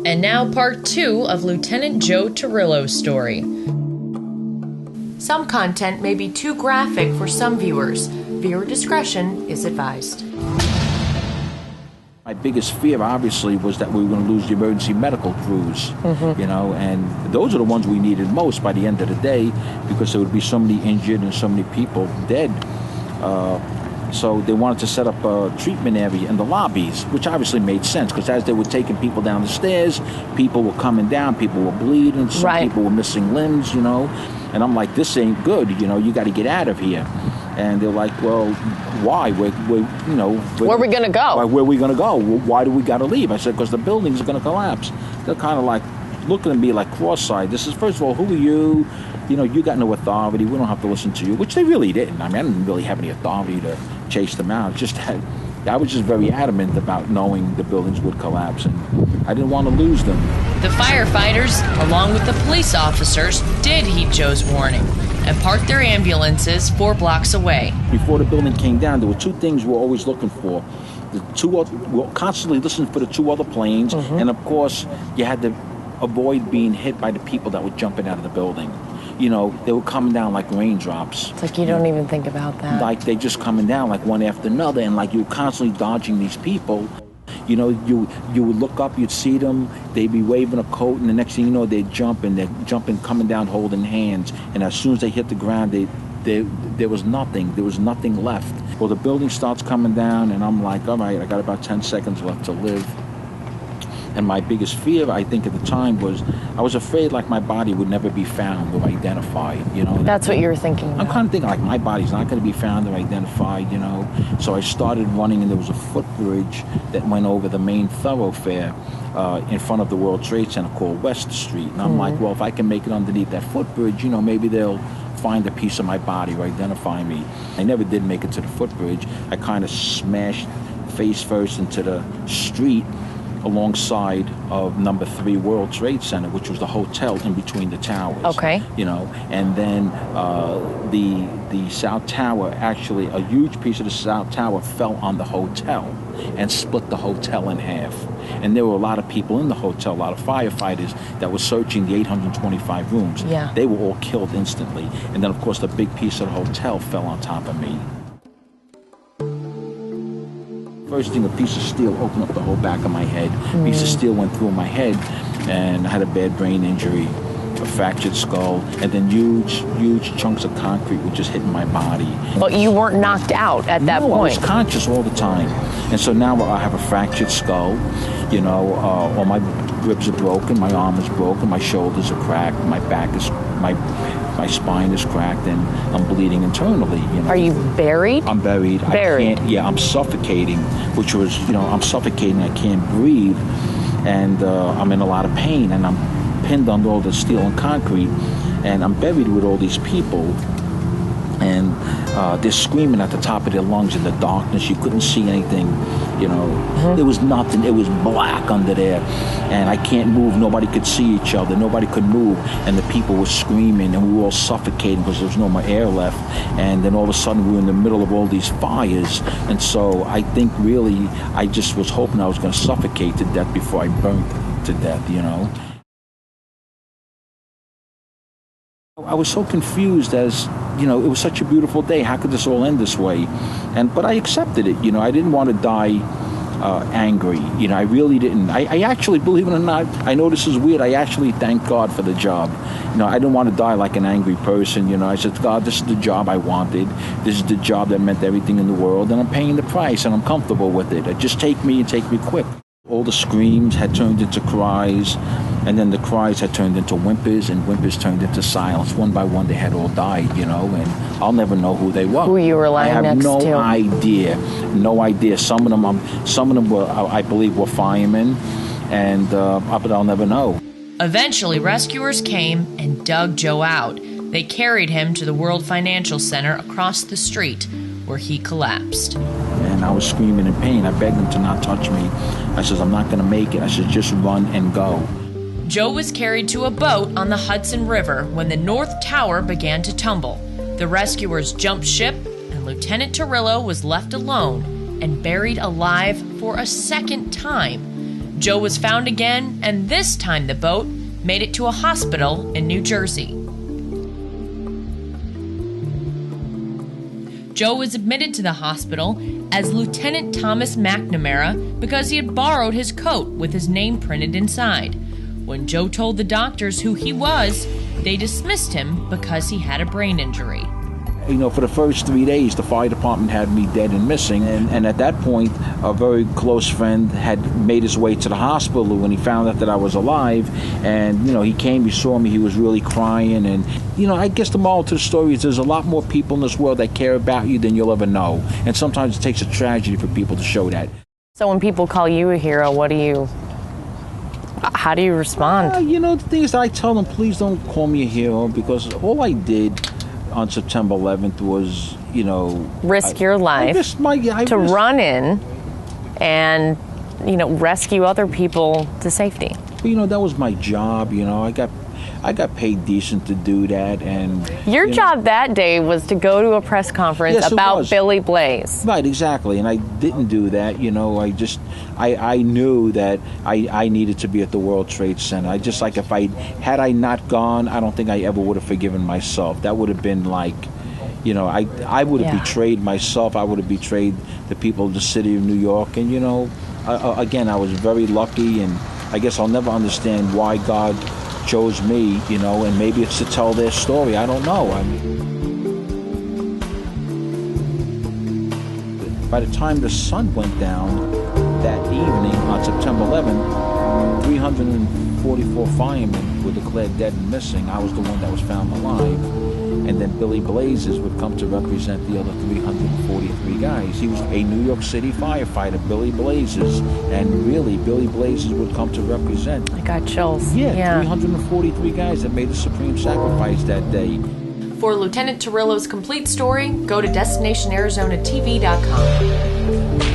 And now part 2 of Lieutenant Joe Torrillo's story. Some content may be too graphic for some viewers. Viewer discretion is advised. My biggest fear, obviously, was that we were going to lose the emergency medical crews, you know, and those are the ones we needed most by the end of the day, because there would be so many injured and so many people dead. So they wanted to set up a treatment area in the lobbies, which obviously made sense, because as they were taking people down the stairs, people were coming down, people were bleeding, some people were missing limbs, you know. And I'm like, this ain't good, you know, you got to get out of here. And they're like, well, why? Where are we going to go? Where are we going to go? Why do we got to leave? I said, because the building's going to collapse. They're kind of like looking at me like cross-eyed. This is, first of all, who are you? You know, you got no authority. We don't have to listen to you, which they really didn't. I mean, I didn't really have any authority to chase them out. Just that I was just very adamant about knowing the buildings would collapse, and I didn't want to lose them. The firefighters, along with the police officers, did heed Joe's warning and parked their ambulances 4 blocks away. Before the building came down, there were 2 things we were always looking for. We were constantly listening for the 2 other planes, and of course, you had to avoid being hit by the people that were jumping out of the building. You know, they were coming down like raindrops. It's like you don't even think about that. Like they just coming down like one after another, and like you were constantly dodging these people. You know, you would look up, you'd see them, they'd be waving a coat, and the next thing you know, they're jumping, coming down, holding hands. And as soon as they hit the ground, there was nothing left. Well, the building starts coming down, and I'm like, all right, I got about 10 seconds left to live. And my biggest fear, I think, at the time was I was afraid like my body would never be found or identified, you know. That's what you were thinking about. I'm kind of thinking like my body's not going to be found or identified, you know. So I started running, and there was a footbridge that went over the main thoroughfare in front of the World Trade Center called West Street. And I'm like, well, if I can make it underneath that footbridge, you know, maybe they'll find a piece of my body or identify me. I never did make it to the footbridge. I kind of smashed face first into the street alongside of number 3 World Trade Center, which was the hotel in between the towers. Okay. You know, and then the South Tower, actually, a huge piece of the South Tower fell on the hotel and split the hotel in half. And there were a lot of people in the hotel, a lot of firefighters that were searching the 825 rooms. Yeah. They were all killed instantly. And then, of course, the big piece of the hotel fell on top of me. First thing, a piece of steel opened up the whole back of my head. A piece of steel went through my head, and I had a bad brain injury, a fractured skull, and then huge chunks of concrete were just hitting my body. But you weren't knocked out at that point? No, I was conscious all the time. And so now I have a fractured skull, you know, all my ribs are broken, my arm is broken, my shoulders are cracked, my back is, my spine is cracked, and I'm bleeding internally. You know. Are you buried? I'm buried. Buried. I'm suffocating, which was, you know, I'm suffocating. I can't breathe, and I'm in a lot of pain, and I'm pinned under all the steel and concrete, and I'm buried with all these people, and they're screaming at the top of their lungs in the darkness. You couldn't see anything, you know. There was nothing. It was black under there, and I can't move. Nobody could see each other. Nobody could move, and the people were screaming, and we were all suffocating because there was no more air left. And then all of a sudden, we were in the middle of all these fires, and so I think really I just was hoping I was going to suffocate to death before I burned to death, you know. I was so confused, as, you know, it was such a beautiful day. How could this all end this way? But I accepted it, you know. I didn't want to die angry, you know. I really didn't. I actually, believe it or not, I know this is weird, I actually thank God for the job. You know, I didn't want to die like an angry person, you know. I said, God, this is the job I wanted. This is the job that meant everything in the world, and I'm paying the price, and I'm comfortable with it. Just take me, and take me quick. All the screams had turned into cries, and then the cries had turned into whimpers, and whimpers turned into silence. One by one, they had all died, you know, and I'll never know who they were. Who you were lying next to? I have no idea. Some of them were, I believe, were firemen, and but I'll never know. Eventually, rescuers came and dug Joe out. They carried him to the World Financial Center across the street, where he collapsed. And I was screaming in pain. I begged them to not touch me. I said, I'm not going to make it. I said, just run and go. Joe was carried to a boat on the Hudson River when the North Tower began to tumble. The rescuers jumped ship, and Lieutenant Torrillo was left alone and buried alive for a second time. Joe was found again, and this time the boat made it to a hospital in New Jersey. Joe was admitted to the hospital as Lieutenant Thomas McNamara because he had borrowed his coat with his name printed inside. When Joe told the doctors who he was, they dismissed him because he had a brain injury. You know, for the first 3 days, the fire department had me dead and missing. And at that point, a very close friend had made his way to the hospital when he found out that I was alive. And, you know, he came, he saw me, he was really crying. And, you know, I guess the moral to the story is there's a lot more people in this world that care about you than you'll ever know. And sometimes it takes a tragedy for people to show that. So when people call you a hero, how do you respond? You know, the thing is that I tell them, please don't call me a hero, because all I did on September 11th was, you know... Risk your life to run in and, you know, rescue other people to safety. But, you know, that was my job, you know. I got paid decent to do that, and... Your job that day was to go to a press conference about Billy Blaze. Right, exactly, and I didn't do that, you know. I knew that I needed to be at the World Trade Center. Had I not gone, I don't think I ever would have forgiven myself. That would have been like, you know, I would have betrayed myself. I would have betrayed the people of the city of New York, and, you know, again, I was very lucky, and I guess I'll never understand why God chose me, you know, and maybe it's to tell their story. I don't know. I mean, by the time the sun went down that evening on September 11th, 344 firemen were declared dead and missing. I was the one that was found alive. And then Billy Blazes would come to represent the other 343 guys. He was a New York City firefighter, Billy Blazes, and really, Billy Blazes would come to represent. I got chills. Yeah, 343 guys that made the supreme sacrifice that day. For Lieutenant Torrillo's complete story, go to DestinationArizonaTV.com.